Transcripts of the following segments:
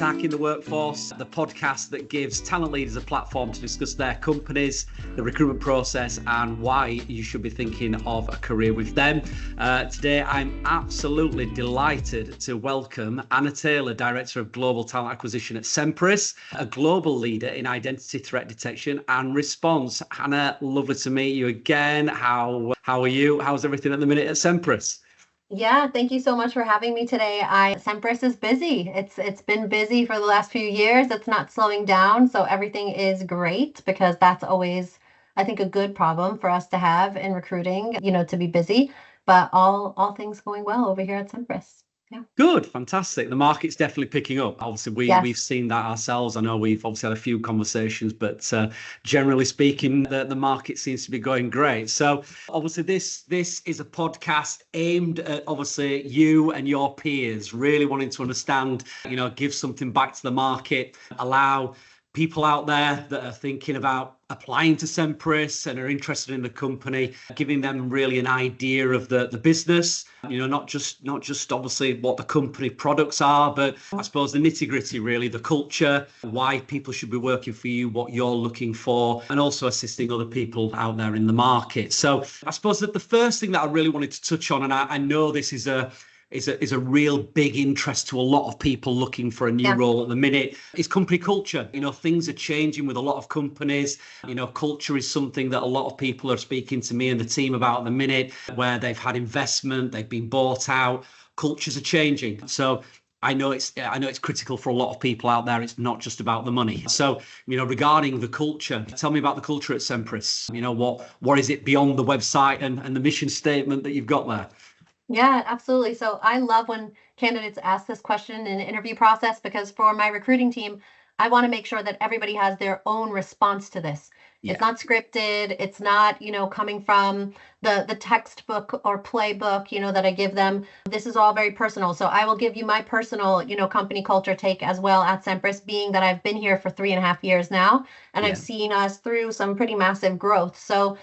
Attacking the Workforce, the podcast that gives talent leaders a platform to discuss their companies, the recruitment process, and why you should be thinking of a career with them. Today, I'm absolutely delighted to welcome Anna Taylor, Director of Global Talent Acquisition at Semperis, a global leader in identity threat detection and response. Anna, lovely to meet you again. How are you? How's everything at the minute at Semperis? Yeah, thank you so much for having me today. Semperis is busy. It's been busy for the last few years. It's not slowing down, so everything is great because that's always, I think, a good problem for us to have in recruiting, to be busy. But all things going well over here at Semperis. Yeah. Good, fantastic. The market's definitely picking up. Obviously, we've seen that ourselves. I know we've obviously had a few conversations, but generally speaking, the market seems to be going great. So obviously, this is a podcast aimed at obviously you and your peers, really wanting to understand, give something back to the market, allow people out there that are thinking about applying to Semperis and are interested in the company, giving them really an idea of the business, not just obviously what the company products are, but I suppose the nitty-gritty, really, the culture, why people should be working for you, what you're looking for, and also assisting other people out there in the market. So I suppose that the first thing that I really wanted to touch on, and I know this is a real big interest to a lot of people looking for a new role at the minute, is company culture. Things are changing with a lot of companies. Culture is something that a lot of people are speaking to me and the team about at the minute, where they've had investment, they've been bought out. Cultures are changing. So I know it's critical for a lot of people out there. It's not just about the money. So, regarding the culture, tell me about the culture at Semperis. What is it beyond the website and the mission statement that you've got there? Yeah, absolutely. So I love when candidates ask this question in the interview process, because for my recruiting team, I want to make sure that everybody has their own response to this. Yeah. It's not scripted. It's not, coming from the textbook or playbook, that I give them. This is all very personal. So I will give you my personal, company culture take as well at Semperis, being that I've been here for 3.5 years now, and I've seen us through some pretty massive growth. So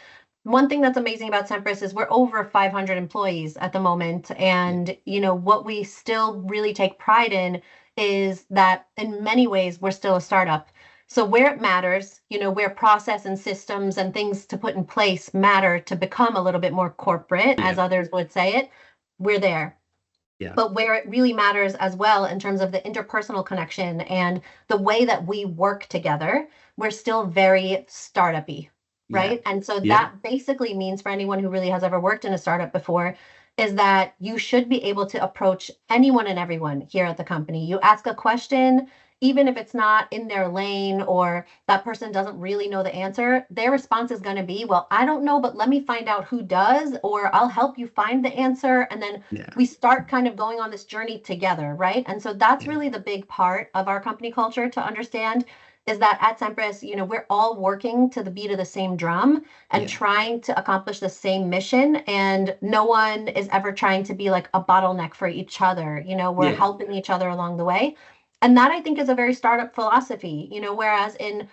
one thing that's amazing about Semperis is we're over 500 employees at the moment. And, what we still really take pride in is that in many ways, we're still a startup. So where it matters, where process and systems and things to put in place matter to become a little bit more corporate, as others would say it, we're there. Yeah. But where it really matters as well in terms of the interpersonal connection and the way that we work together, we're still very startup-y. Right. Yeah. And so that basically means, for anyone who really has ever worked in a startup before, is that you should be able to approach anyone and everyone here at the company. You ask a question, even if it's not in their lane or that person doesn't really know the answer, their response is going to be, well, I don't know, but let me find out who does, or I'll help you find the answer. And then we start kind of going on this journey together. Right. And so that's really the big part of our company culture to understand, is that at Semperis, we're all working to the beat of the same drum and trying to accomplish the same mission. And no one is ever trying to be like a bottleneck for each other. We're helping each other along the way. And that, I think, is a very startup philosophy, whereas in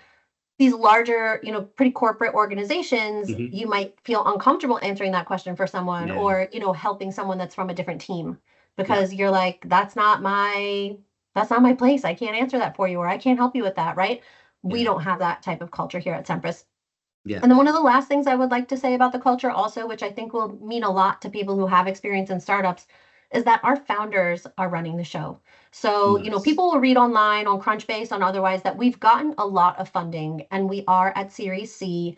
these larger, pretty corporate organizations, you might feel uncomfortable answering that question for someone or, helping someone that's from a different team, because you're like, that's not my place. I can't answer that for you, or I can't help you with that, right? We don't have that type of culture here at Semperis. Yeah. And then one of the last things I would like to say about the culture also, which I think will mean a lot to people who have experience in startups, is that our founders are running the show. So, people will read online, on Crunchbase, on otherwise, that we've gotten a lot of funding and we are at Series C.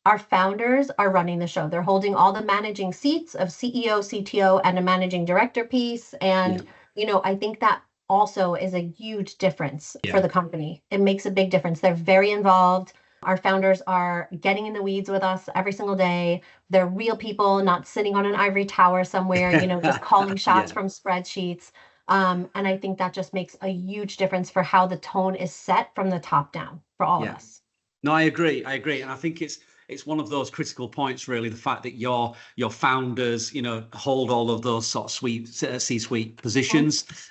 Our founders are running the show. They're holding all the managing seats of CEO, CTO, and a managing director piece. And, I think that also is a huge difference for the company. It makes a big difference. They're very involved. Our founders are getting in the weeds with us every single day. They're real people, not sitting on an ivory tower somewhere, just calling shots from spreadsheets. And I think that just makes a huge difference for how the tone is set from the top down for all of us. No, I agree. And I think it's one of those critical points, really, the fact that your founders, hold all of those sort of C-suite positions.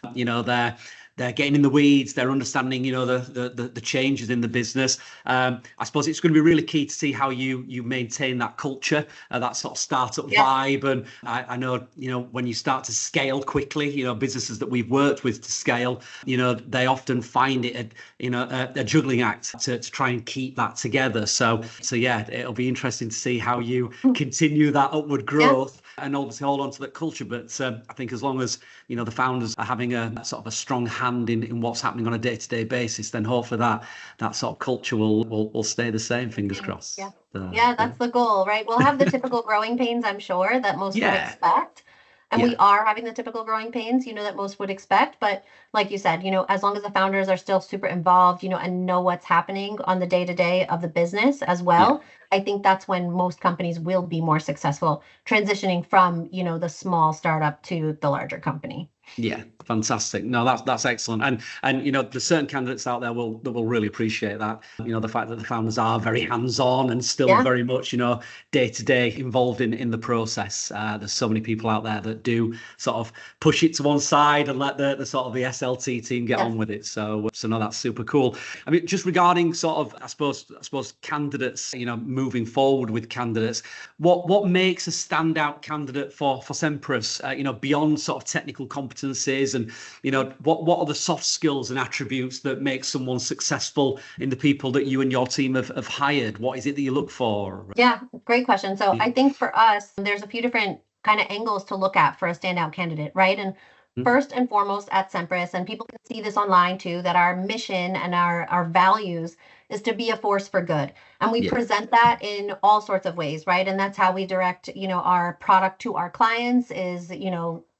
they're getting in the weeds, they're understanding, the changes in the business. I suppose it's going to be really key to see how you maintain that culture, that sort of startup vibe. And I know, when you start to scale quickly, businesses that we've worked with to scale, they often find it a juggling act to try and keep that together. So yeah, it'll be interesting to see how you continue that upward growth and obviously hold on to that culture. But I think as long as, the founders are having a sort of a strong hand in what's happening on a day-to-day basis, then hopefully that sort of culture will stay the same, fingers crossed. That's the goal, right? We'll have the typical growing pains, I'm sure, that most would expect. And we are having the typical growing pains, that most would expect. But like you said, as long as the founders are still super involved, and know what's happening on the day-to-day of the business as well, I think that's when most companies will be more successful transitioning from, the small startup to the larger company. Yeah, fantastic. No, that's excellent. And there's certain candidates out there that will really appreciate that. The fact that the founders are very hands-on and still very much, day-to-day involved in the process. There's so many people out there that do sort of push it to one side and let the sort of the SLT team get on with it. So no, that's super cool. I mean, just regarding sort of, I suppose candidates, moving forward with candidates, what makes a standout candidate for Semperis, beyond sort of technical competencies, and what are the soft skills and attributes that make someone successful in the people that you and your team have hired? What is it that you look for? Yeah, great question. So I think for us, there's a few different kind of angles to look at for a standout candidate, right? And first and foremost at Semperis, and people can see this online too, that our mission and our values is to be a force for good. And we present that in all sorts of ways, right? And that's how we direct, our product to our clients is,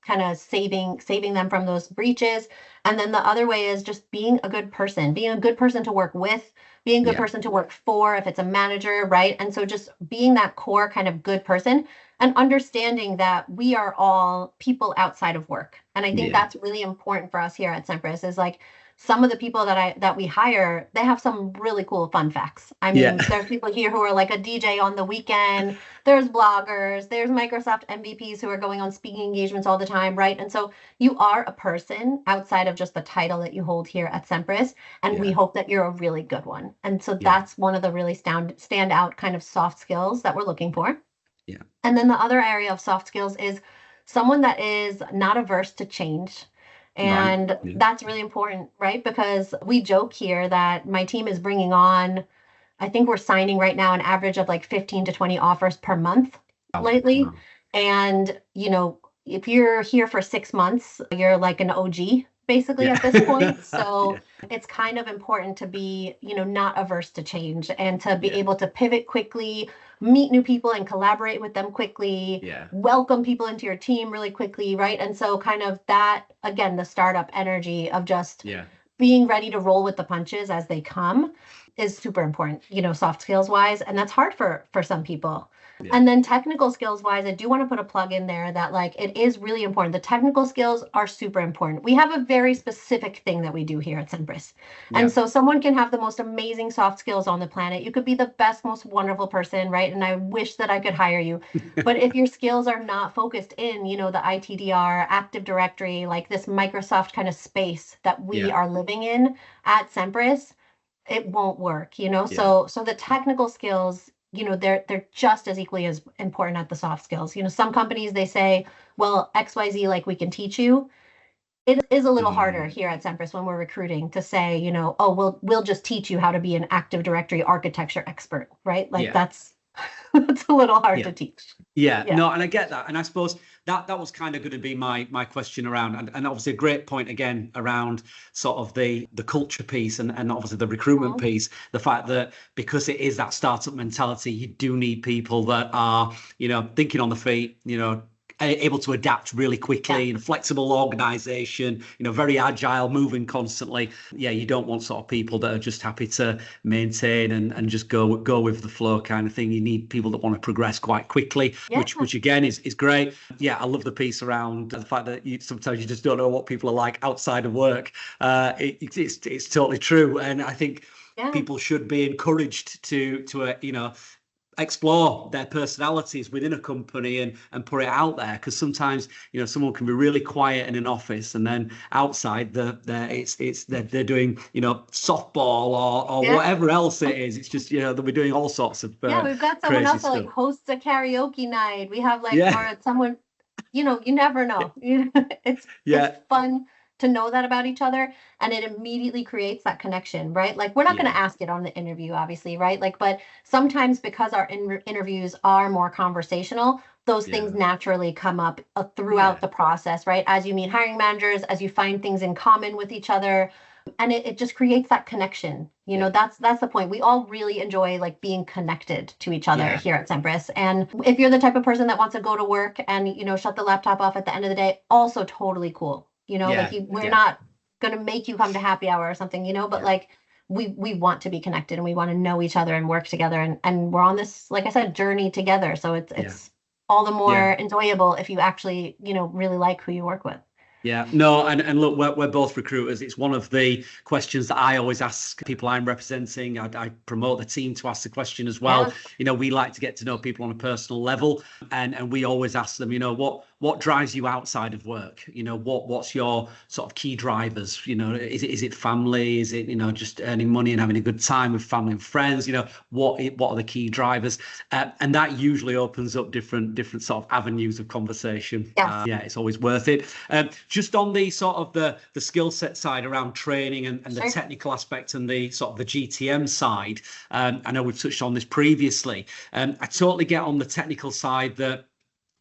kind of saving them from those breaches. And then the other way is just being a good person to work with, being a good person to work for, if it's a manager, right? And so just being that core kind of good person and understanding that we are all people outside of work. And I think that's really important for us here at Semperis, is like, some of the people that we hire, they have some really cool fun facts. I mean, there's people here who are like a DJ on the weekend. There's bloggers. There's Microsoft MVPs who are going on speaking engagements all the time, right? And so you are a person outside of just the title that you hold here at Semperis, and we hope that you're a really good one. And so that's one of the really stand out kind of soft skills that we're looking for. Yeah. And then the other area of soft skills is someone that is not averse to change. And that's really important, right? Because we joke here that my team is bringing on, I think we're signing right now an average of like 15 to 20 offers per month lately. And, if you're here for 6 months, you're like an OG basically at this point. So it's kind of important to be, not averse to change and to be able to pivot quickly, meet new people and collaborate with them quickly, welcome people into your team really quickly, right? And so kind of that, again, the startup energy of just being ready to roll with the punches as they come is super important, soft skills wise. And that's hard for some people. And then technical skills wise, I do want to put a plug in there that like, it is really important. The technical skills are super important. We have a very specific thing that we do here at Semperis. And so someone can have the most amazing soft skills on the planet. You could be the best, most wonderful person, right? And I wish that I could hire you. But if your skills are not focused in, the ITDR, Active Directory, like this Microsoft kind of space that we are living in at Semperis, it won't work, So the technical skills, they're just as equally as important as the soft skills. Some companies, they say, well, XYZ, like we can teach you. It is a little harder here at Semperis when we're recruiting to say, oh, we'll just teach you how to be an Active Directory architecture expert, right? Like that's a little hard to teach. No, and I get that. And I suppose that was kind of going to be my question around, and obviously a great point again around sort of the culture piece and obviously the recruitment piece, the fact that because it is that startup mentality, you do need people that are, thinking on the feet, able to adapt really quickly, and flexible organization, very agile, moving constantly. You don't want sort of people that are just happy to maintain and just go with the flow kind of thing. You need people that want to progress quite quickly, which again is great. I love the piece around the fact that sometimes you just don't know what people are like outside of work. It's totally true, and I think people should be encouraged to explore their personalities within a company and put it out there, because sometimes someone can be really quiet in an office and then outside they're doing softball or whatever else it is. It's just they'll be doing all sorts of we've got someone else that like hosts a karaoke night. We have or someone you never know. It's fun to know that about each other, and it immediately creates that connection, right? Like, we're not going to ask it on the interview, obviously, right? Like, but sometimes because our interviews are more conversational, those things naturally come up throughout the process, right? As you meet hiring managers, as you find things in common with each other, and it just creates that connection. That's the point. We all really enjoy like being connected to each other here at Semperis. And if you're the type of person that wants to go to work and shut the laptop off at the end of the day, also totally cool. We're not going to make you come to happy hour or something, but like we want to be connected and we want to know each other and work together. And we're on this, like I said, journey together. So it's all the more enjoyable if you actually, really like who you work with. Yeah, no, and look, we're both recruiters. It's one of the questions that I always ask people I'm representing. I promote the team to ask the question as well. We like to get to know people on a personal level, and we always ask them, what drives you outside of work? What's your sort of key drivers? Is it family? Is it just earning money and having a good time with family and friends? What are the key drivers? And that usually opens up different sort of avenues of conversation. It's always worth it. Just on the sort of the skill set side around training and the technical aspect and the sort of the GTM side, I know we've touched on this previously. I totally get on the technical side that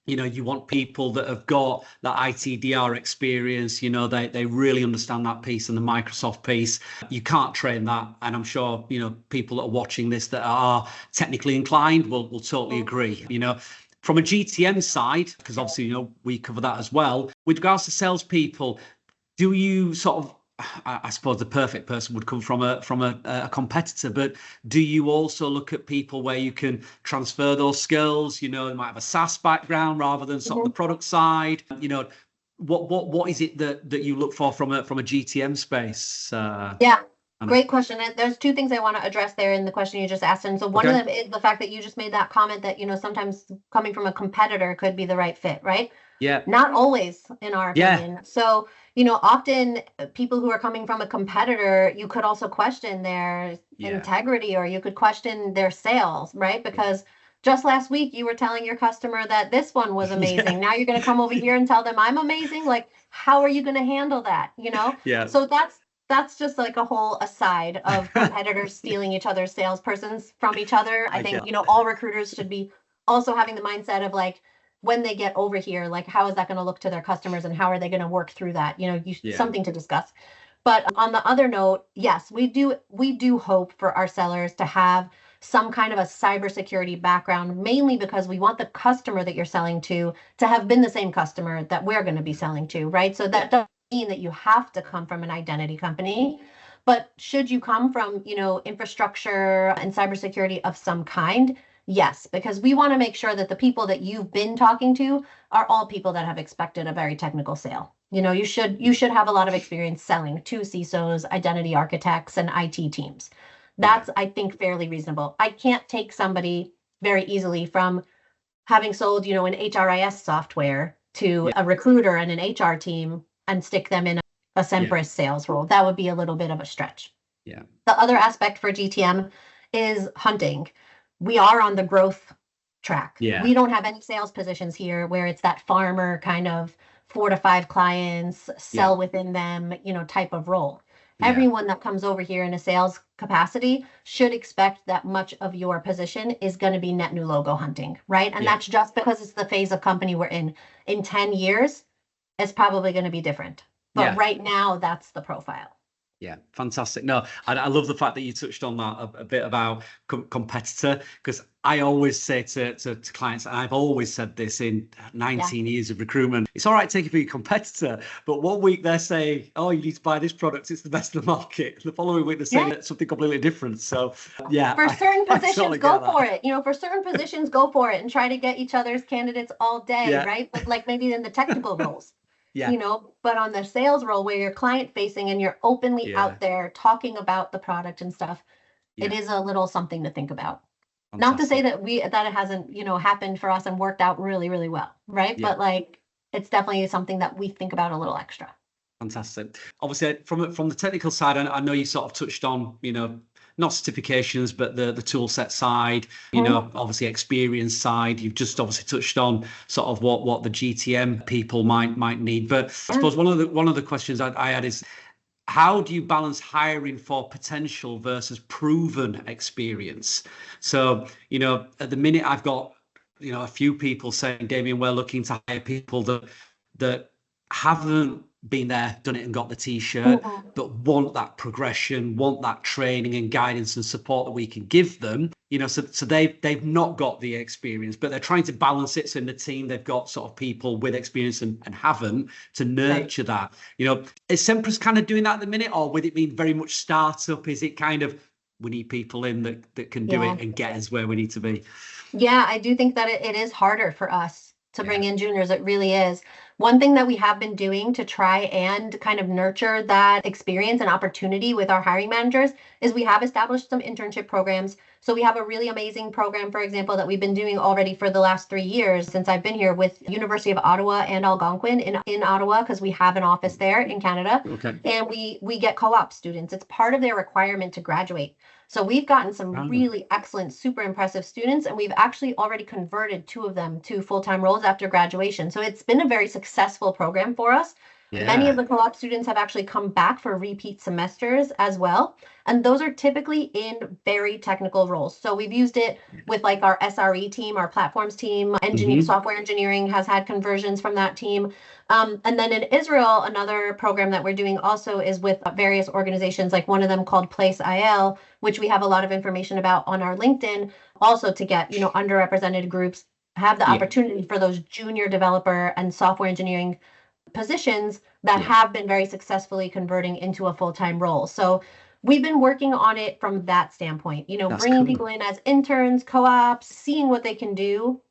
you want people that have got that ITDR experience. They really understand that piece and the Microsoft piece. You can't train that, and I'm sure people that are watching this that are technically inclined will totally agree. From a GTM side, because obviously we cover that as well. With regards to salespeople, do you sort of, I suppose the perfect person would come from a competitor, but do you also look at people where you can transfer those skills? They might have a SaaS background rather than sort of the product side. What is it that you look for from a GTM space? Great question. And there's two things I want to address there in the question you just asked. And so one of them is the fact that you just made that comment that, sometimes coming from a competitor could be the right fit, right? Yeah. Not always, in our opinion. So, often people who are coming from a competitor, you could also question their integrity, or you could question their sales, right? Because just last week you were telling your customer that this one was amazing. Now you're going to come over here and tell them I'm amazing. Like, how are you going to handle that? So that's just like a whole aside of competitors stealing each other's salespersons from each other. I think, all recruiters should be also having the mindset of like, when they get over here, like, how is that going to look to their customers and how are they going to work through that? Something to discuss. But on the other note, yes, we do hope for our sellers to have some kind of a cybersecurity background, mainly because we want the customer that you're selling to have been the same customer that we're going to be selling to, right? So that doesn't mean that you have to come from an identity company, but should you come from, infrastructure and cybersecurity of some kind? Yes, because we want to make sure that the people that you've been talking to are all people that have expected a very technical sale. You should have a lot of experience selling to CISOs, identity architects, and IT teams. That's, I think, fairly reasonable. I can't take somebody very easily from having sold, an HRIS software to a recruiter and an HR team and stick them in a Semperis sales role. That would be a little bit of a stretch. Yeah. The other aspect for GTM is hunting. We are on the growth track. Yeah. We don't have any sales positions here where it's that farmer kind of 4 to 5 clients, sell within them, type of role. Everyone that comes over here in a sales capacity should expect that much of your position is going to be net new logo hunting, right? And that's just because it's the phase of company we're in. In 10 years, it's probably going to be different. But right now, that's the profile. Yeah, fantastic. No, I love the fact that you touched on that a bit about competitor, because I always say to clients, and I've always said this in 19 years of recruitment, it's all right taking for your competitor, but one week they're saying, oh, you need to buy this product, it's the best in the market. The following week they're saying something completely different. So for certain positions, go for it. For certain positions, go for it and try to get each other's candidates all day, right? But like maybe in the technical roles. But on the sales role where you're client facing and you're openly out there talking about the product and stuff, it is a little something to think about. Not to say Fantastic. that it hasn't, happened for us and worked out really, really well, right? Yeah. But like it's definitely something that we think about a little extra. Fantastic. Obviously, from the technical side, I know you sort of touched on, not certifications, but the tool set side, obviously experience side. You've just obviously touched on sort of what the GTM people might need. But I suppose one of the questions I had is, how do you balance hiring for potential versus proven experience? So, at the minute I've got, a few people saying, Damien, we're looking to hire people that haven't been there, done it and got the t-shirt, but want that progression, want that training and guidance and support that we can give them. So they've not got the experience, but they're trying to balance it. So in the team, they've got sort of people with experience and haven't, to nurture that. Is Semperis kind of doing that at the minute, or with it being very much startup, is it kind of, we need people in that can do it and get us where we need to be? Yeah, I do think that it is harder for us to bring in juniors. It really is. One thing that we have been doing to try and kind of nurture that experience and opportunity with our hiring managers is we have established some internship programs. So we have a really amazing program, for example, that we've been doing already for the last 3 years since I've been here with University of Ottawa and Algonquin in Ottawa, because we have an office there in Canada. Okay. And we get co-op students. It's part of their requirement to graduate. So we've gotten some really excellent, super impressive students, and we've actually already converted 2 of them to full-time roles after graduation. So it's been a very successful program for us. Yeah. Many of the co-op students have actually come back for repeat semesters as well. And those are typically in very technical roles. So we've used it with like our SRE team, our platforms team, software engineering has had conversions from that team. And then in Israel, another program that we're doing also is with various organizations, like one of them called Place IL, which we have a lot of information about on our LinkedIn, also to get, underrepresented groups have the opportunity for those junior developer and software engineering positions that have been very successfully converting into a full-time role. So we've been working on it from that standpoint, bringing people in as interns, co-ops, seeing what they can do,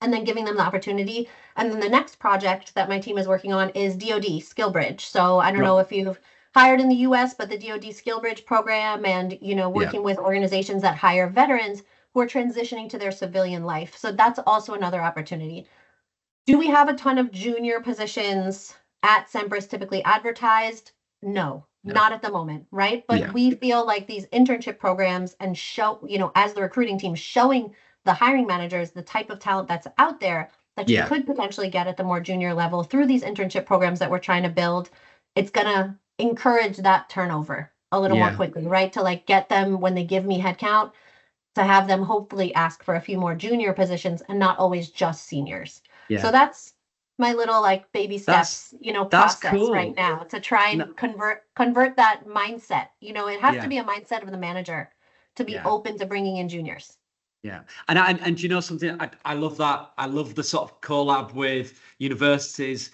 and then giving them the opportunity. And then the next project that my team is working on is DoD Skill Bridge. So I don't know if you've hired in the US, but the DoD Skill Bridge program and, working with organizations that hire veterans who are transitioning to their civilian life. So that's also another opportunity. Do we have a ton of junior positions at Semperis typically advertised? No, not at the moment, right? But we feel like these internship programs and as the recruiting team, showing the hiring managers the type of talent that's out there that you could potentially get at the more junior level through these internship programs that we're trying to build, it's going to encourage that turnover a little more quickly, right? To like get them, when they give me headcount, to have them hopefully ask for a few more junior positions and not always just seniors. So that's my little like baby steps, process right now to try and convert that mindset. It has to be a mindset of the manager to be open to bringing in juniors. Yeah. And you know something, I love that. I love the sort of collab with universities,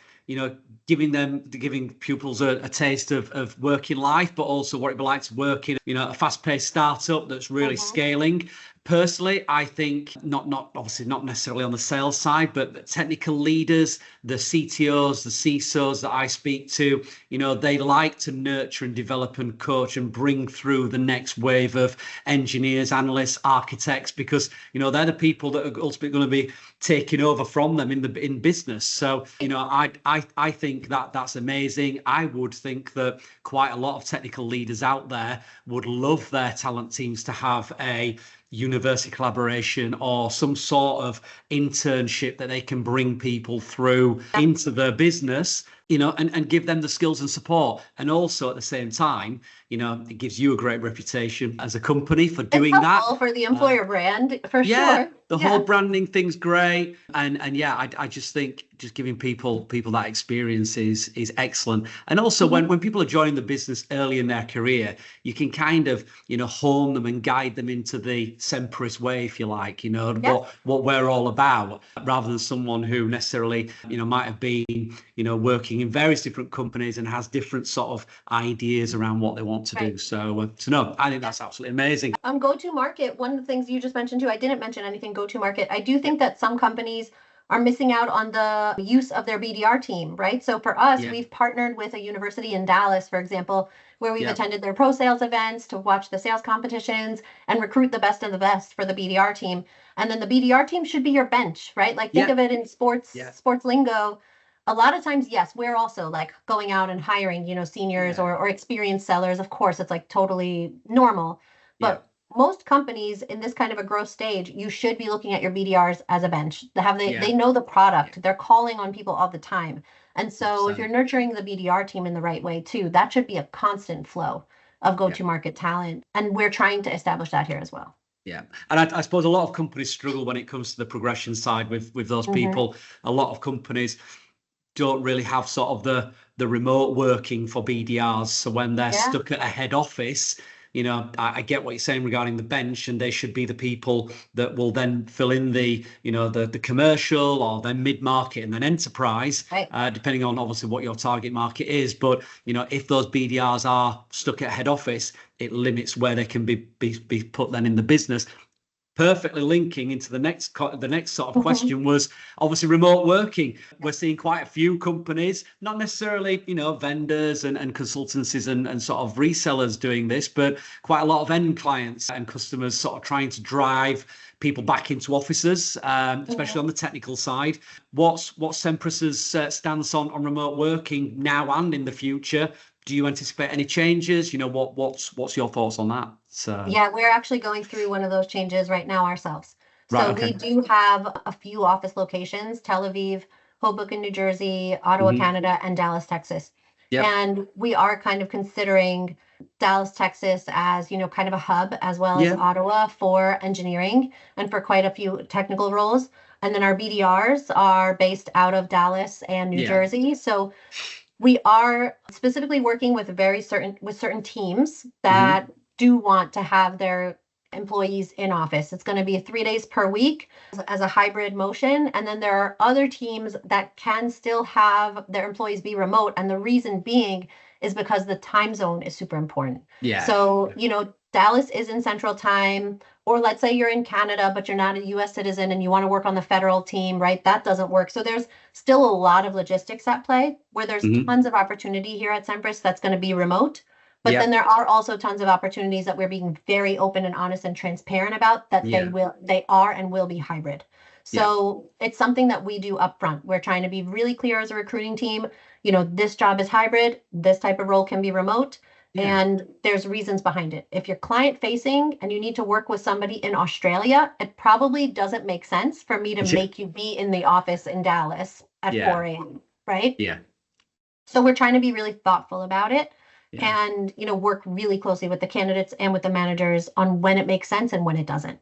giving pupils a taste of working life, but also what it'd be like to work in, a fast-paced startup that's really scaling. Personally, I think obviously not necessarily on the sales side, but the technical leaders, the CTOs, the CISOs that I speak to, they like to nurture and develop and coach and bring through the next wave of engineers, analysts, architects, because, they're the people that are ultimately going to be taking over from them in business. So, I think that's amazing. I would think that quite a lot of technical leaders out there would love their talent teams to have a university collaboration or some sort of internship that they can bring people through into their business, and give them the skills and support. And also at the same time, it gives you a great reputation as a company for doing that. For the employer brand, for sure. The whole branding thing's great. And I just think just giving people that experience is excellent. And also when people are joining the business early in their career, you can kind of, hone them and guide them into the Semperis way, if you like, what we're all about, rather than someone who necessarily, might have been, working in various different companies and has different sort of ideas around what they want to do. So no, I think that's absolutely amazing. Go-to market, one of the things you just mentioned too, I didn't mention anything go-to market. I do think that some companies are missing out on the use of their BDR team, right? So for us, we've partnered with a university in Dallas, for example, where we've attended their pro sales events to watch the sales competitions and recruit the best of the best for the BDR team. And then the BDR team should be your bench, right? Like think of it in sports lingo. A lot of times, yes, we're also like going out and hiring, seniors or experienced sellers. Of course, it's like totally normal. But most companies in this kind of a growth stage, you should be looking at your BDRs as a bench. They know the product. They're calling on people all the time. And so if you're nurturing the BDR team in the right way too, that should be a constant flow of go-to-market talent. And we're trying to establish that here as well. Yeah. And I suppose a lot of companies struggle when it comes to the progression side with those people. A lot of companies don't really have sort of the remote working for BDRs. So when they're stuck at a head office, I get what you're saying regarding the bench, and they should be the people that will then fill in the commercial or then mid-market and then enterprise, depending on obviously what your target market is. But, if those BDRs are stuck at head office, it limits where they can be put then in the business. Perfectly linking into the next sort of question was obviously remote working. We're seeing quite a few companies, not necessarily, vendors and consultancies and sort of resellers doing this, but quite a lot of end clients and customers sort of trying to drive people back into offices, especially on the technical side. What's Semperis's stance on remote working now and in the future? Do you anticipate any changes? What's your thoughts on that? Yeah, we're actually going through one of those changes right now ourselves. So we do have a few office locations: Tel Aviv, Hoboken, New Jersey, Ottawa, Canada, and Dallas, Texas. And we are kind of considering Dallas, Texas as, kind of a hub, as well as Ottawa for engineering and for quite a few technical roles. And then our BDRs are based out of Dallas and New Jersey. So we are specifically working with certain teams that do want to have their employees in office. It's going to be 3 days per week as a hybrid motion. And then there are other teams that can still have their employees be remote. And the reason being is because the time zone is super important. So, Dallas is in Central Time, or let's say you're in Canada, but you're not a US citizen and you want to work on the federal team, right? That doesn't work. So there's still a lot of logistics at play where there's tons of opportunity here at Semperis that's going to be remote. But then there are also tons of opportunities that we're being very open and honest and transparent about that they are and will be hybrid. So it's something that we do upfront. We're trying to be really clear as a recruiting team. This job is hybrid. This type of role can be remote. And there's reasons behind it. If you're client facing and you need to work with somebody in Australia, it probably doesn't make sense for me to make you be in the office in Dallas at 4 a.m. Right? So we're trying to be really thoughtful about it. And work really closely with the candidates and with the managers on when it makes sense and when it doesn't.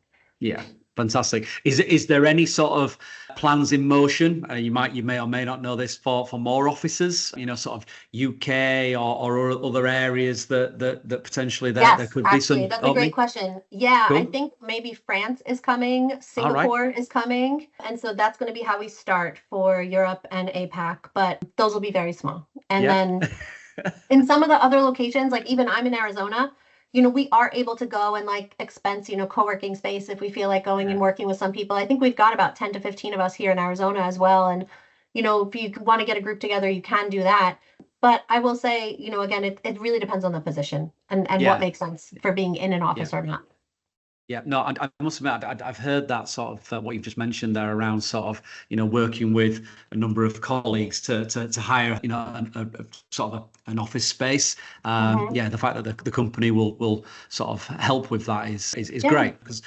Fantastic. Is there any sort of plans in motion? You may or may not know this for more offices, sort of UK or other areas that potentially there could be some. That's a great question. Cool. I think maybe France is coming, Singapore is coming, and so that's going to be how we start for Europe and APAC. But those will be very small, and then. In some of the other locations, like even I'm in Arizona, we are able to go and like expense, co-working space if we feel like going and working with some people. I think we've got about 10 to 15 of us here in Arizona as well. And, if you want to get a group together, you can do that. But I will say, again, it really depends on the position and what makes sense for being in an office or not. No, I must admit, I've heard that sort of what you've just mentioned there around sort of, working with a number of colleagues to hire, a sort of an office space. The fact that the company will sort of help with that is great because,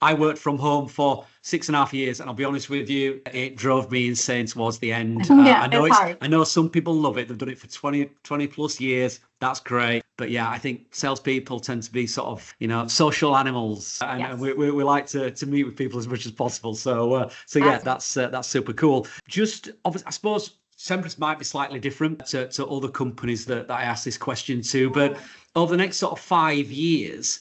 I worked from home for 6.5 years, and I'll be honest with you, it drove me insane towards the end. I know some people love it. They've done it for 20 plus years. That's great. But I think salespeople tend to be sort of, social animals, and we like to meet with people as much as possible. So that's super cool. Just obviously, I suppose Semperis might be slightly different to other companies that I asked this question to, but over the next sort of 5 years,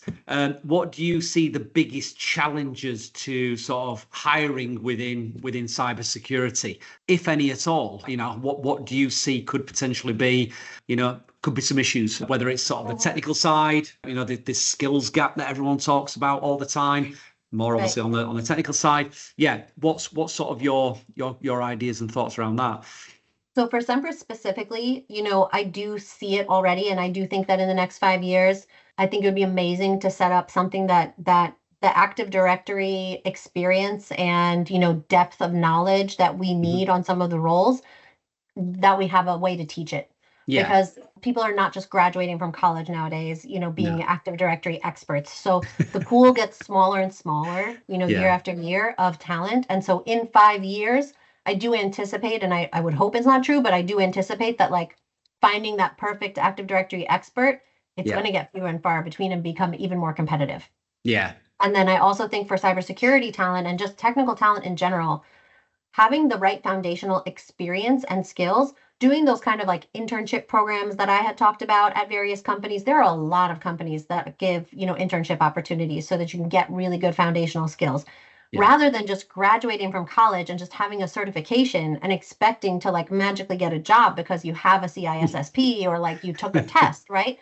what do you see the biggest challenges to sort of hiring within cybersecurity, if any at all? What do you see could potentially be, could be some issues, whether it's sort of the technical side, this skills gap that everyone talks about all the time, more obviously on the technical side. Yeah, what's sort of your ideas and thoughts around that? So for Semperis specifically, I do see it already, and I do think that in the next 5 years, I think it would be amazing to set up something that the Active Directory experience and depth of knowledge that we need on some of the roles, that we have a way to teach it. Yeah. Because people are not just graduating from college nowadays, being Active Directory experts. So the pool gets smaller and smaller, year after year of talent. And so in 5 years, I do anticipate, and I would hope it's not true, but I do anticipate that like finding that perfect Active Directory expert, it's going to get fewer and far between and become even more competitive. Yeah. And then I also think for cybersecurity talent and just technical talent in general, having the right foundational experience and skills, doing those kind of like internship programs that I had talked about at various companies. There are a lot of companies that give, internship opportunities so that you can get really good foundational skills. Rather than just graduating from college and just having a certification and expecting to like magically get a job because you have a CISSP or like you took a test, right?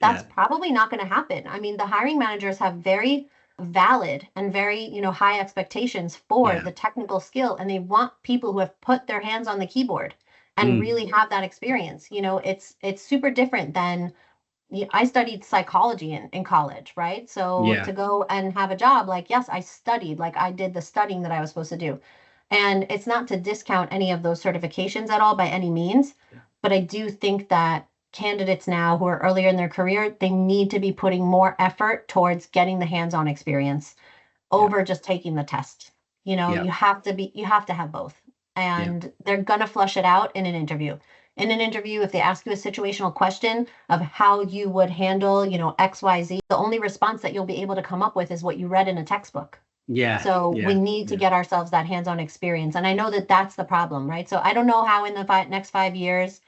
That's probably not going to happen. I mean, the hiring managers have very valid and very, high expectations for the technical skill, and they want people who have put their hands on the keyboard and really have that experience. It's super different than I studied psychology in college, right? So to go and have a job, like, yes, I studied, like I did the studying that I was supposed to do. And it's not to discount any of those certifications at all by any means, but I do think that candidates now who are earlier in their career, they need to be putting more effort towards getting the hands-on experience over just taking the test. You have to have both. And they're gonna flush it out in an interview. In an interview, if they ask you a situational question of how you would handle, XYZ, the only response that you'll be able to come up with is what you read in a textbook. So we need to get ourselves that hands-on experience. And I know that that's the problem, right? So I don't know how in the next 5 years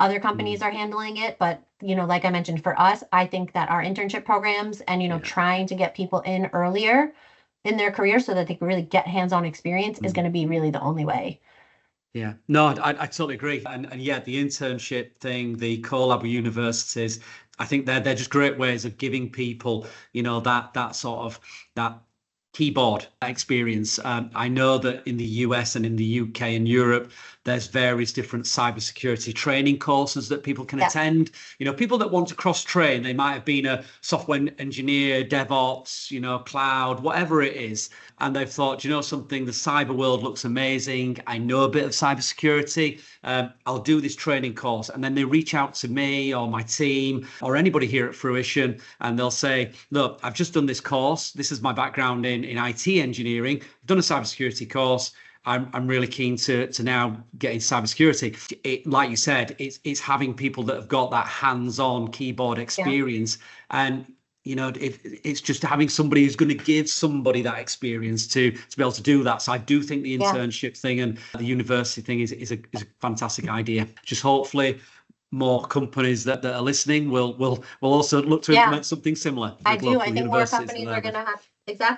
other companies are handling it, but like I mentioned, for us, I think that our internship programs and trying to get people in earlier in their career so that they can really get hands-on experience is going to be really the only way. Yeah, no, I totally agree. And yeah, the internship thing, the collab with universities, I think they're just great ways of giving people, that sort of that keyboard experience. I know that in the US and in the UK and Europe, there's various different cybersecurity training courses that people can attend. People that want to cross train, they might have been a software engineer, DevOps, cloud, whatever it is. And they've thought, something, the cyber world looks amazing. I know a bit of cybersecurity. I'll do this training course. And then they reach out to me or my team or anybody here at Fruition, and they'll say, look, I've just done this course. This is my background in IT engineering. I've done a cybersecurity course. I'm really keen to now get into cybersecurity. Like you said, it's having people that have got that hands-on keyboard experience. And if it's just having somebody who's going to give somebody that experience to be able to do that. So I do think the internship thing and the university thing is a fantastic idea. Just hopefully more companies that are listening will also look to implement something similar. I do. I think more companies are going to have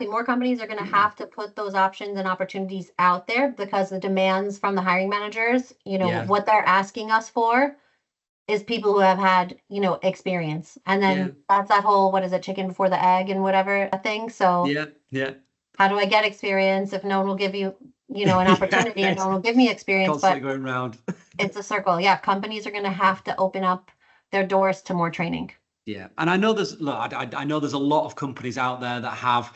more companies are going to have to put those options and opportunities out there because the demands from the hiring managers, what they're asking us for is people who have had, experience. And then that's that whole, what is it, chicken before the egg and whatever thing. So how do I get experience if no one will give you, an opportunity and no one will give me experience? Constantly going round. It's a circle. Yeah. Companies are going to have to open up their doors to more training. Yeah, and I know I know there's a lot of companies out there that have,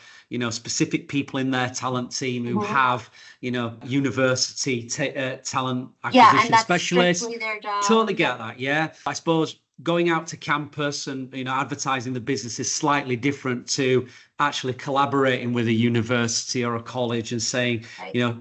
specific people in their talent team who have, university talent acquisition specialists. Their job. Totally get that. Yeah, I suppose going out to campus and advertising the business is slightly different to actually collaborating with a university or a college and saying,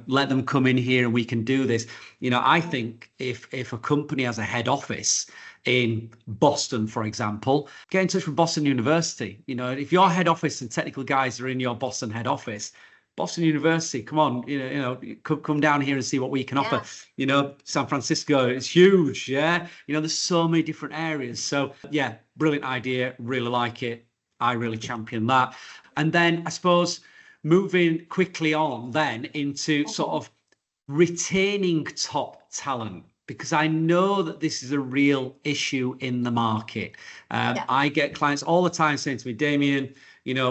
let them come in here and we can do this. I think if a company has a head office in Boston, for example, get in touch with Boston University. If your head office and technical guys are in your Boston head office, Boston University, come on, come down here and see what we can offer. San Francisco is huge. There's so many different areas. So brilliant idea. Really like it. I really champion that. And then I suppose moving quickly on then into sort of retaining top talent, because I know that this is a real issue in the market. I get clients all the time saying to me, Damien,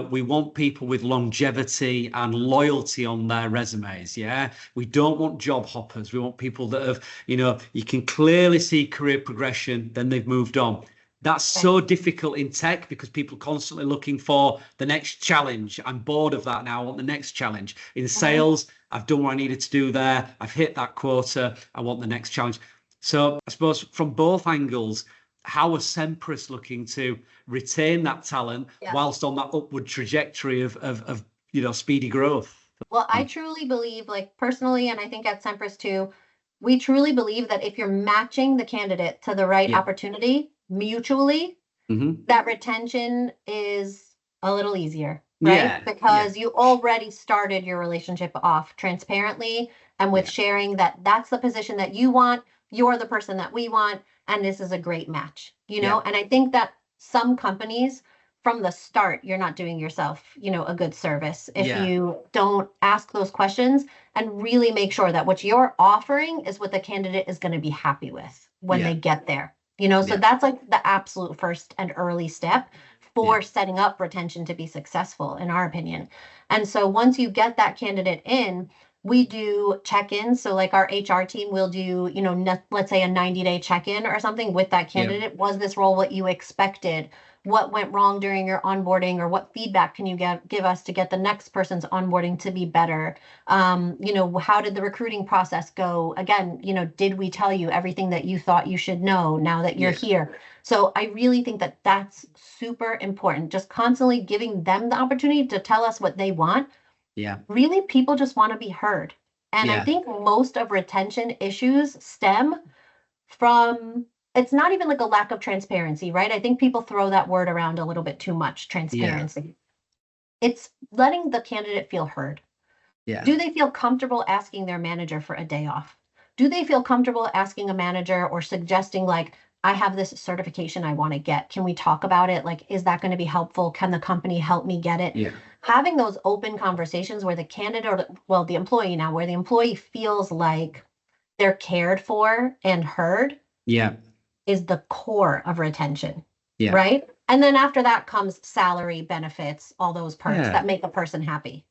we want people with longevity and loyalty on their resumes. Yeah. We don't want job hoppers. We want people that have, you can clearly see career progression, then they've moved on. That's so difficult in tech because people are constantly looking for the next challenge. I'm bored of that now. I want the next challenge. In sales, I've done what I needed to do there. I've hit that quota. I want the next challenge. So I suppose from both angles, how are Semperis looking to retain that talent whilst on that upward trajectory of speedy growth? Well, I truly believe, like personally, and I think at Semperis too, we truly believe that if you're matching the candidate to the right opportunity mutually, that retention is a little easier, right? Because you already started your relationship off transparently and with sharing that that's the position that you want, you're the person that we want, and this is a great match, And I think that some companies from the start, you're not doing yourself, a good service if you don't ask those questions and really make sure that what you're offering is what the candidate is going to be happy with when they get there. So that's like the absolute first and early step for setting up retention to be successful, in our opinion. And so once you get that candidate in, we do check-ins. So like our HR team will do, let's say a 90-day check-in or something with that candidate. Was this role what you expected? What went wrong during your onboarding, or what feedback can you give us to get the next person's onboarding to be better? How did the recruiting process go? Again, did we tell you everything that you thought you should know now that you're here? So I really think that that's super important. Just constantly giving them the opportunity to tell us what they want. Yeah. Really, people just want to be heard. And I think most of retention issues stem from, it's not even like a lack of transparency, right? I think people throw that word around a little bit too much, transparency. It's letting the candidate feel heard. Do they feel comfortable asking their manager for a day off? Do they feel comfortable asking a manager or suggesting, like, I have this certification I want to get. Can we talk about it? Like, is that going to be helpful? Can the company help me get it? Having those open conversations where the candidate, or the employee now, where the employee feels like they're cared for and heard is the core of retention, right? And then after that comes salary, benefits, all those perks that make a person happy.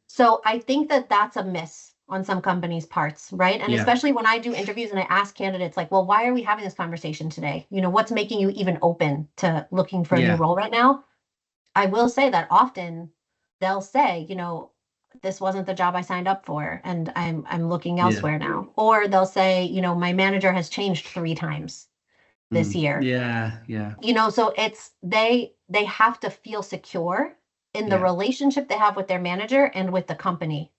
So I think that that's a miss on some companies' parts, right? And especially when I do interviews and I ask candidates, like, well, why are we having this conversation today? What's making you even open to looking for a new role right now? I will say that often they'll say, this wasn't the job I signed up for, and I'm looking elsewhere now. Or they'll say, my manager has changed 3 times this year. So it's they have to feel secure in the relationship they have with their manager and with the company.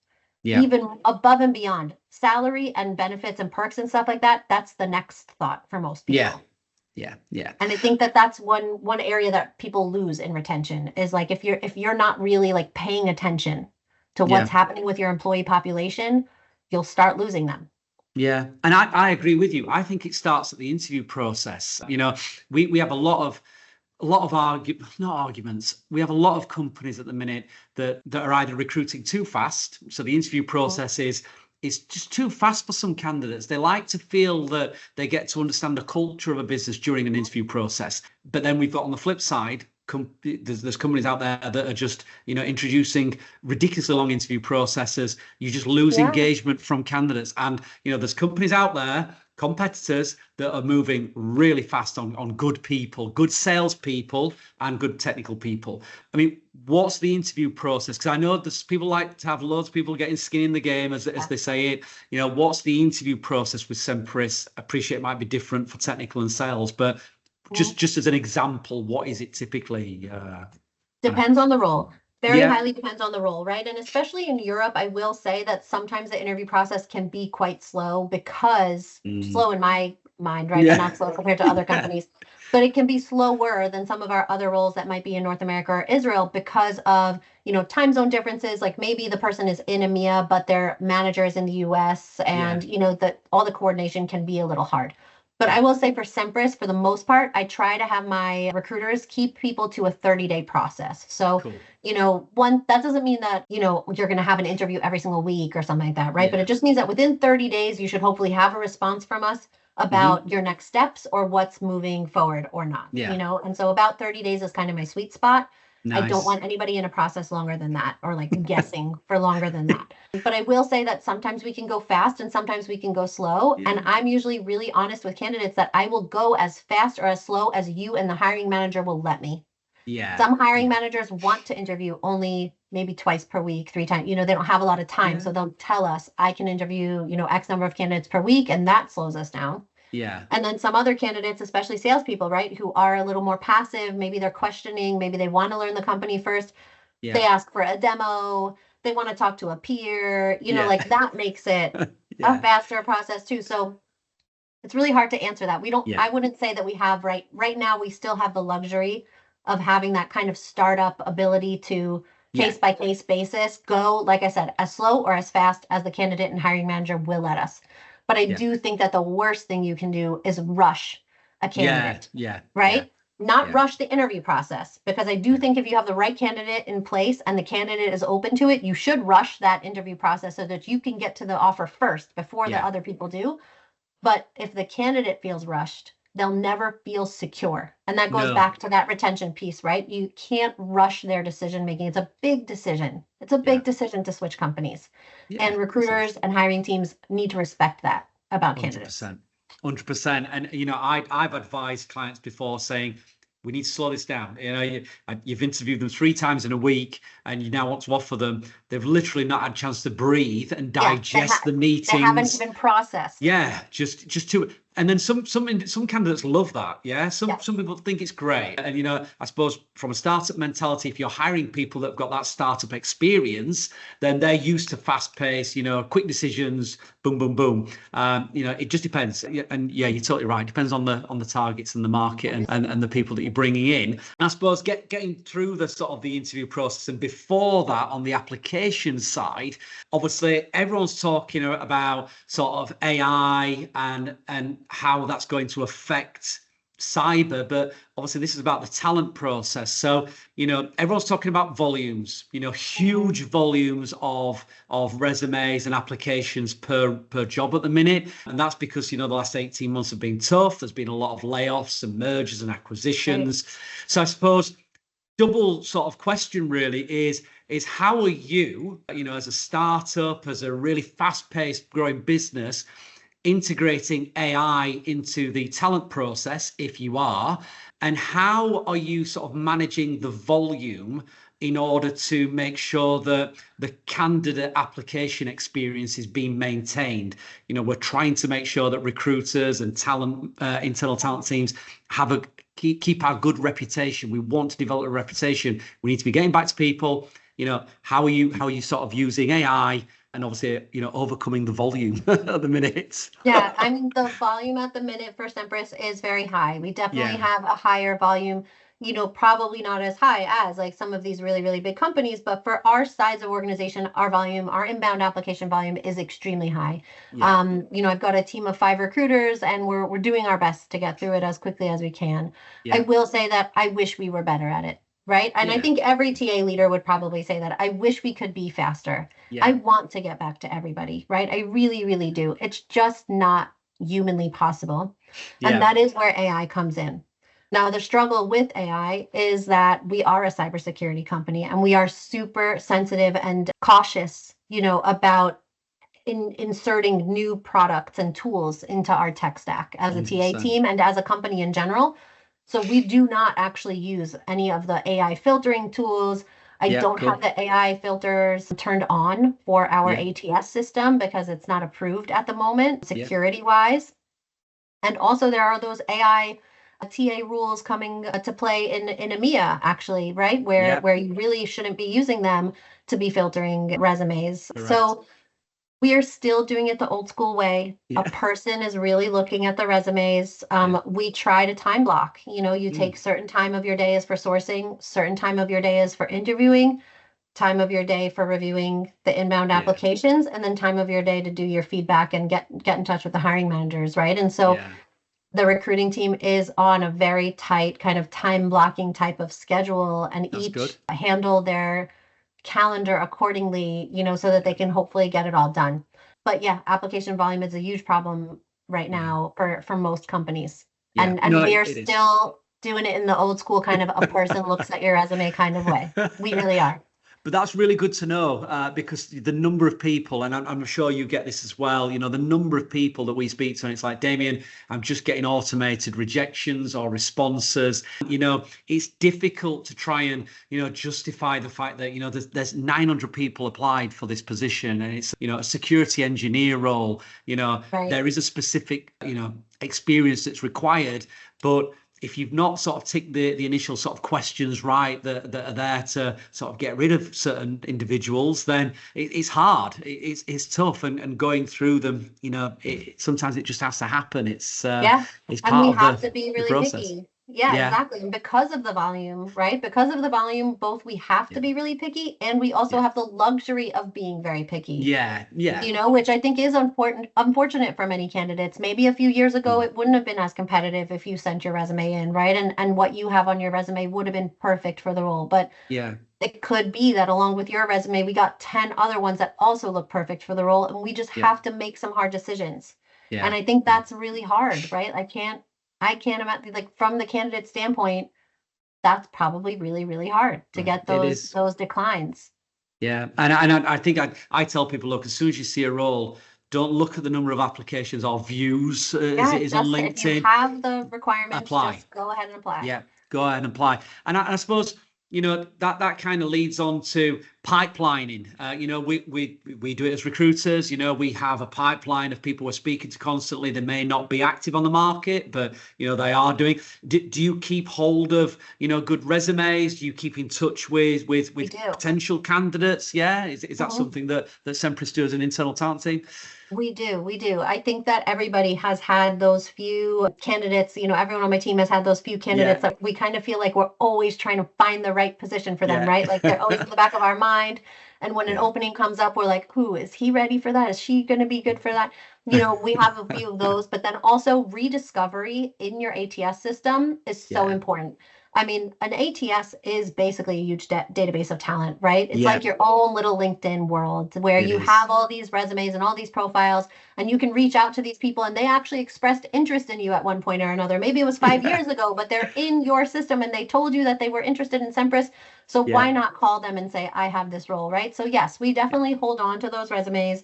Even above and beyond salary and benefits and perks and stuff like that. That's the next thought for most people. And I think that that's one area that people lose in retention is like, if you're not really like paying attention to what's happening with your employee population, you'll start losing them. And I agree with you. I think it starts at the interview process. We have a lot of not arguments. We have a lot of companies at the minute that are either recruiting too fast. So the interview process is just too fast for some candidates. They like to feel that they get to understand the culture of a business during an interview process. But then we've got on the flip side, there's companies out there that are just, introducing ridiculously long interview processes. You just lose engagement from candidates. And, there's companies out there, competitors, that are moving really fast on good people, good salespeople and good technical people. I mean, what's the interview process? Because I know there's people like to have loads of people getting skin in the game, as they say it. What's the interview process with Semperis? I appreciate it might be different for technical and sales, but just as an example, what is it typically? Depends on the role. Very highly depends on the role, right? And especially in Europe, I will say that sometimes the interview process can be quite slow because slow in my mind, right? But not slow compared to other companies. But it can be slower than some of our other roles that might be in North America or Israel because of, time zone differences. Like maybe the person is in EMEA, but their manager is in the US, and all the coordination can be a little hard. But I will say for Semperis, for the most part, I try to have my recruiters keep people to a 30-day process. So, that doesn't mean that, you're going to have an interview every single week or something like that, right? But it just means that within 30 days, you should hopefully have a response from us about your next steps or what's moving forward or not, And so about 30 days is kind of my sweet spot. I don't want anybody in a process longer than that, or like guessing for longer than that. But I will say that sometimes we can go fast and sometimes we can go slow. Yeah. And I'm usually really honest with candidates that I will go as fast or as slow as you and the hiring manager will let me. Yeah. Some hiring managers want to interview only maybe twice per week, 3 times. They don't have a lot of time. So they'll tell us, I can interview, X number of candidates per week, and that slows us down. Yeah. And then some other candidates, especially salespeople, right, who are a little more passive, maybe they're questioning, maybe they want to learn the company first. Yeah. They ask for a demo, they want to talk to a peer, like that makes it a faster process too. So it's really hard to answer that. I wouldn't say that we have right now, we still have the luxury of having that kind of startup ability to case by case basis go, like I said, as slow or as fast as the candidate and hiring manager will let us. But I do think that the worst thing you can do is rush a candidate. Right? Not rush the interview process, because I do think if you have the right candidate in place and the candidate is open to it, you should rush that interview process so that you can get to the offer first before the other people do. But if the candidate feels rushed, they'll never feel secure. And that goes back to that retention piece, right? You can't rush their decision making. It's a big decision. It's a big decision to switch companies. And recruiters and hiring teams need to respect that about candidates. 100%. And, I've advised clients before saying, we need to slow this down. You've interviewed them 3 times in a week and you now want to offer them. They've literally not had a chance to breathe and digest the meetings. They haven't even processed. Yeah, just to. And then some candidates love that. Yeah, some people think it's great. And I suppose from a startup mentality, if you're hiring people that've got that startup experience, then they're used to fast pace, quick decisions, boom, boom, boom. It just depends. And you're totally right. It depends on the targets and the market and the people that you're bringing in. And I suppose getting through the sort of the interview process, and before that on the application side, obviously everyone's talking about sort of AI and how that's going to affect cyber, but obviously this is about the talent process. So everyone's talking about volumes, huge volumes of resumes and applications per job at the minute, and that's because the last 18 months have been tough. There's been a lot of layoffs and mergers and acquisitions. So I suppose double sort of question really is how are you, as a startup, as a really fast-paced growing business, integrating AI into the talent process, if you are, and how are you sort of managing the volume in order to make sure that the candidate application experience is being maintained? We're trying to make sure that recruiters and internal talent teams keep our good reputation. We want to develop a reputation. We need to be getting back to people. How are you sort of using AI? And obviously, overcoming the volume at the minute. Yeah, I mean, the volume at the minute for Semperis is very high. We definitely have a higher volume, probably not as high as like some of these really, really big companies. But for our size of organization, our inbound application volume is extremely high. Yeah. I've got a team of 5 recruiters and we're doing our best to get through it as quickly as we can. Yeah. I will say that I wish we were better at it. Right. And I think every TA leader would probably say that. I wish we could be faster. Yeah. I want to get back to everybody. Right. I really, really do. It's just not humanly possible. Yeah. And that is where AI comes in. Now, the struggle with AI is that we are a cybersecurity company and we are super sensitive and cautious, about inserting new products and tools into our tech stack as a 100%. TA team and as a company in general. So we do not actually use any of the AI filtering tools. I don't have the AI filters turned on for our ATS system because it's not approved at the moment, security-wise. And also there are those AI TA rules coming to play in EMEA, actually, right? Where you really shouldn't be using them to be filtering resumes. Correct. So we are still doing it the old school way. Yeah. A person is really looking at the resumes. We try to time block. You take certain time of your day is for sourcing, certain time of your day is for interviewing, time of your day for reviewing the inbound applications, and then time of your day to do your feedback and get in touch with the hiring managers, right? And so the recruiting team is on a very tight kind of time blocking type of schedule, and handle their calendar accordingly, so that they can hopefully get it all done. But application volume is a huge problem right now for most companies. And we are still doing it in the old school kind of a person looks at your resume kind of way. We really are. But that's really good to know, because the number of people, and I'm sure you get this as well, the number of people that we speak to, and it's like, Damien, I'm just getting automated rejections or responses. It's difficult to try and, justify the fact that, there's 900 people applied for this position, and it's, a security engineer role. Right. There is a specific, experience that's required, but if you've not sort of ticked the initial sort of questions right that are there to sort of get rid of certain individuals, then it's hard. It's tough, and going through them, sometimes it just has to happen. It's part and we have of to be really process. picky. Yeah, exactly. And because of the volume, right? Because of the volume, both we have to be really picky, and we also have the luxury of being very picky. Yeah. Which I think is unfortunate for many candidates. Maybe a few years ago, it wouldn't have been as competitive if you sent your resume in, right? And what you have on your resume would have been perfect for the role. But it could be that along with your resume, we got 10 other ones that also look perfect for the role, and we just have to make some hard decisions. And I think that's really hard, right? I can't imagine, like, from the candidate standpoint, that's probably really, really hard to get those declines. Yeah. And I think I tell people, look, as soon as you see a role, don't look at the number of applications or views as it is on LinkedIn. If you have the requirements, apply. Just go ahead and apply. Yeah, go ahead and apply. And I suppose, that kind of leads on to pipelining. We do it as recruiters. We have a pipeline of people we're speaking to constantly. They may not be active on the market, but they are doing. Do you keep hold of good resumes? Do you keep in touch with potential candidates? Yeah, is that something that Semperis do as an internal talent team? We do. I think that everybody has had those few candidates, everyone on my team has had those few candidates that we kind of feel like we're always trying to find the right position for them, right? Like, they're always in the back of our mind. And when an opening comes up, we're like, who is he ready for that? Is she going to be good for that? We have a few of those, but then also rediscovery in your ATS system is so important. I mean, an ATS is basically a huge database of talent, right? It's like your own little LinkedIn world where you have all these resumes and all these profiles, and you can reach out to these people, and they actually expressed interest in you at one point or another. Maybe it was 5 years ago, but they're in your system and they told you that they were interested in Semperis. So why not call them and say, I have this role, right? So yes, we definitely hold on to those resumes.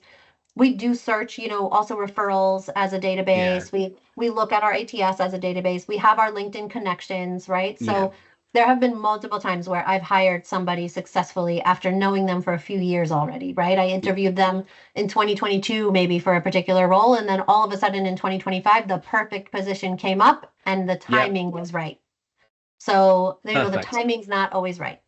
We do search, also referrals as a database. We look at our ATS as a database. We have our LinkedIn connections, right? So there have been multiple times where I've hired somebody successfully after knowing them for a few years already, right? I interviewed them in 2022, maybe for a particular role. And then all of a sudden in 2025, the perfect position came up and the timing was right. So, the timing's not always right.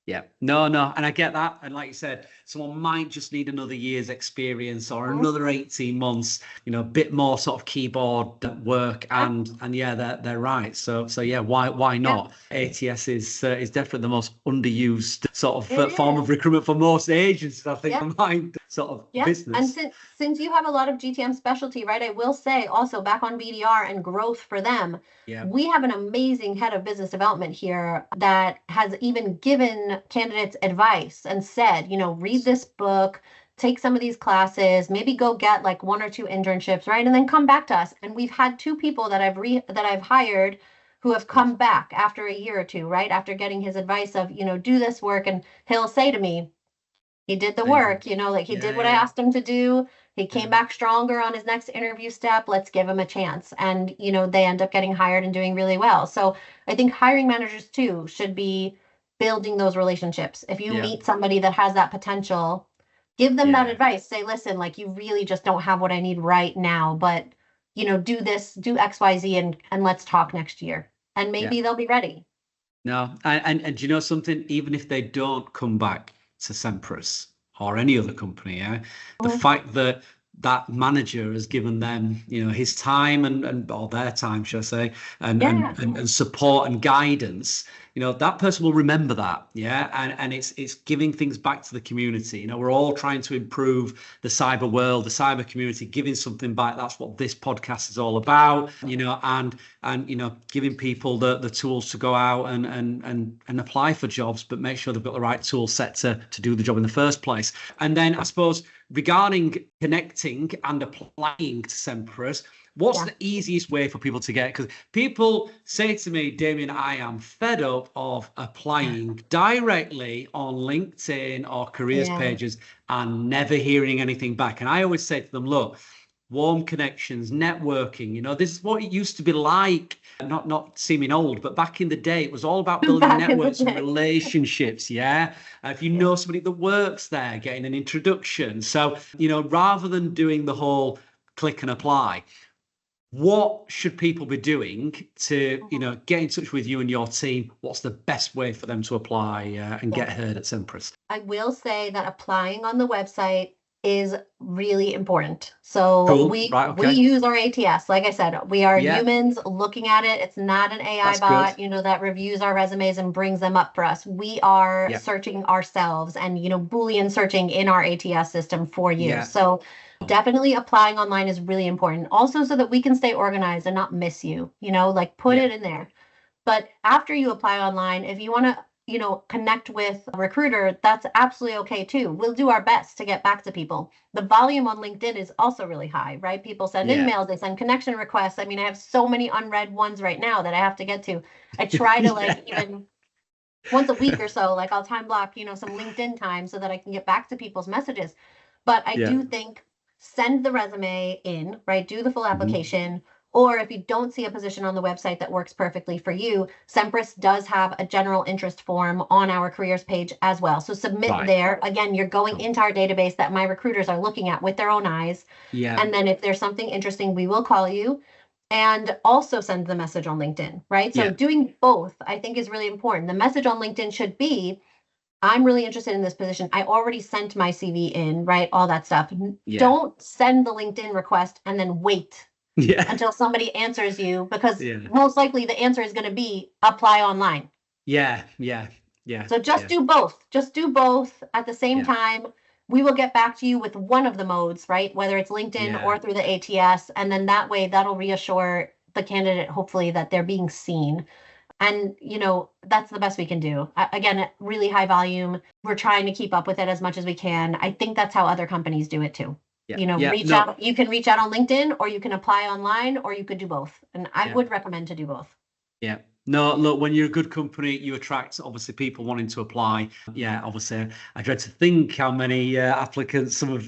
Yeah, no, and I get that. And like you said, someone might just need another year's experience or another 18 months, a bit more sort of keyboard work, and they're right. So why not? ATS is definitely the most underused sort of form of recruitment for most agencies, I think, combined sort of business. And since you have a lot of GTM specialty, right, I will say also back on BDR and growth for them, we have an amazing head of business development here that has even given candidates advice and said, read this book, take some of these classes, maybe go get like 1 or 2 internships, right? And then come back to us. And we've had 2 people that I've hired who have come back after a year or 2, right? After getting his advice of, do this work. And he'll say to me, he did the work, like he did what I asked him to do. He came back stronger on his next interview step. Let's give him a chance. And, they end up getting hired and doing really well. So I think hiring managers too should be building those relationships. If you meet somebody that has that potential, give them that advice. Say, listen, like, you really just don't have what I need right now, but, do this, do X, Y, Z, and let's talk next year. And maybe they'll be ready. No. And do you know something? Even if they don't come back to Semperis or any other company, the fact that manager has given them, his time and or their time, should I say, and support and guidance, that person will remember that. And it's giving things back to the community. We're all trying to improve the cyber world, the cyber community, giving something back. That's what this podcast is all about, and giving people the tools to go out and apply for jobs, but make sure they've got the right tool set to do the job in the first place. And then I suppose regarding connecting and applying to Semperis, what's the easiest way for people to get? Because people say to me, Damien, I am fed up of applying directly on LinkedIn or careers pages and never hearing anything back. And I always say to them, look, warm connections, networking, you know, this is what it used to be like, not seeming old, but back in the day, it was all about building networks and relationships. Yeah. If you know somebody that works there, getting an introduction. So, you know, rather than doing the whole click and apply, what should people be doing to, you know, get in touch with you and your team? What's the best way for them to apply and get heard at Semperis? I will say that applying on the website is really important. So we use our ATS. Like I said, we are humans looking at it. It's not an AI bot, you know, that reviews our resumes and brings them up for us. We are searching ourselves and, you know, Boolean searching in our ATS system for you. So definitely applying online is really important. Also, so that we can stay organized and not miss you, you know, like put it in there. But after you apply online, if you want to, you know, connect with a recruiter, that's absolutely okay too. We'll do our best to get back to people. The volume on LinkedIn is also really high, right? People send emails, they send connection requests. I mean, I have so many unread ones right now that I have to get to. I try to like even once a week or so, like I'll time block, you know, some LinkedIn time so that I can get back to people's messages. But I do think send the resume in, right? Do the full application. Or if you don't see a position on the website that works perfectly for you, Semperis does have a general interest form on our careers page as well. So submit there. Again, you're going into our database that my recruiters are looking at with their own eyes. And then if there's something interesting, we will call you and also send the message on LinkedIn, right? So doing both, I think, is really important. The message on LinkedIn should be, I'm really interested in this position. I already sent my CV in, right? All that stuff. Don't send the LinkedIn request and then wait until somebody answers you, because most likely the answer is going to be apply online. So just do both. Just do both at the same time. We will get back to you with one of the modes, right? Whether it's LinkedIn or through the ATS. And then that way that'll reassure the candidate, hopefully, that they're being seen. And, you know, that's the best we can do. Again, really high volume. We're trying to keep up with it as much as we can. I think that's how other companies do it too. You know, reach out. You can reach out on LinkedIn, or you can apply online, or you could do both. And I would recommend to do both. No, look, when you're a good company, you attract obviously people wanting to apply. Obviously, I dread to think how many applicants some of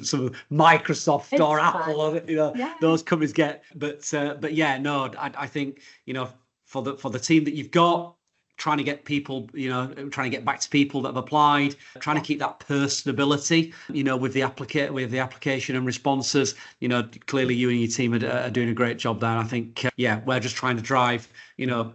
Microsoft or Apple, or, you know, those companies get. But I think, you know, for the team that you've got, trying to get people, you know, trying to get back to people that have applied, trying to keep that personability, you know, with the application and responses. You know, clearly you and your team are doing a great job there. And I think, we're just trying to drive, you know,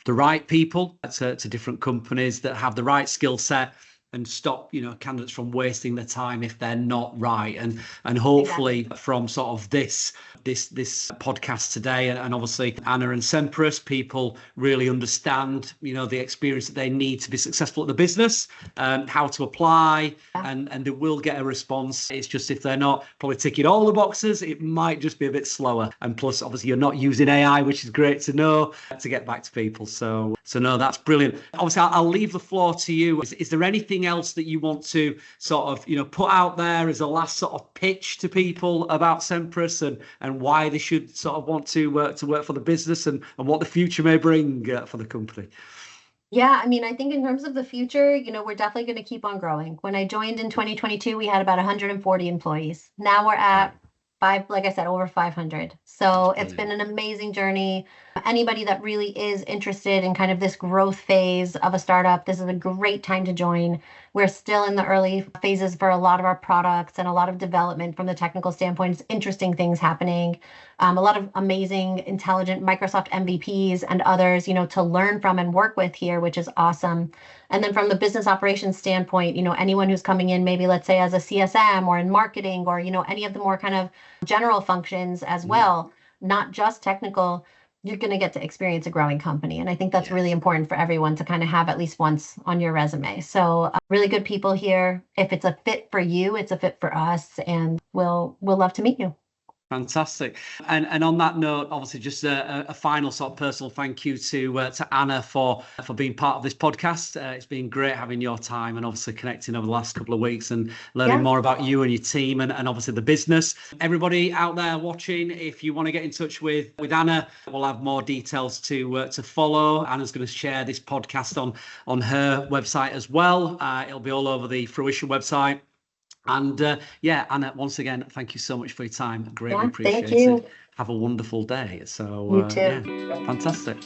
the right people to different companies that have the right skill set, and stop, you know, candidates from wasting their time if they're not right. And hopefully from sort of this podcast today, and obviously Anna and Semperis, people really understand, you know, the experience that they need to be successful at the business, how to apply, and they will get a response. It's just if they're not probably ticking all the boxes, it might just be a bit slower. And plus, obviously, you're not using AI, which is great to know, to get back to people. So no, that's brilliant. Obviously, I'll leave the floor to you. Is there anything else that you want to sort of, you know, put out there as a last sort of pitch to people about Semperis and why they should sort of want to work for the business, and what the future may bring for the company? Yeah, I mean, I think in terms of the future, you know, we're definitely going to keep on growing. When I joined in 2022, we had about 140 employees. Now we're at like I said, over 500. So it's been an amazing journey. Anybody that really is interested in kind of this growth phase of a startup, this is a great time to join. We're still in the early phases for a lot of our products and a lot of development from the technical standpoint. It's interesting things happening. A lot of amazing, intelligent Microsoft MVPs and others, you know, to learn from and work with here, which is awesome. And then from the business operations standpoint, you know, anyone who's coming in, maybe let's say as a CSM or in marketing, or, you know, any of the more kind of general functions as well, not just technical, you're going to get to experience a growing company. And I think that's really important for everyone to kind of have at least once on your resume. So really good people here. If it's a fit for you, it's a fit for us, and we'll love to meet you. Fantastic. And on that note, obviously, just a final sort of personal thank you to Anna for being part of this podcast. It's been great having your time and obviously connecting over the last couple of weeks and learning more about you and your team and obviously the business. Everybody out there watching, if you want to get in touch with Anna, we'll have more details to follow. Anna's going to share this podcast on her website as well. It'll be all over the Fruition website. And Anna, once again, thank you so much for your time. Greatly appreciated. Thank you. Have a wonderful day. So you too. fantastic.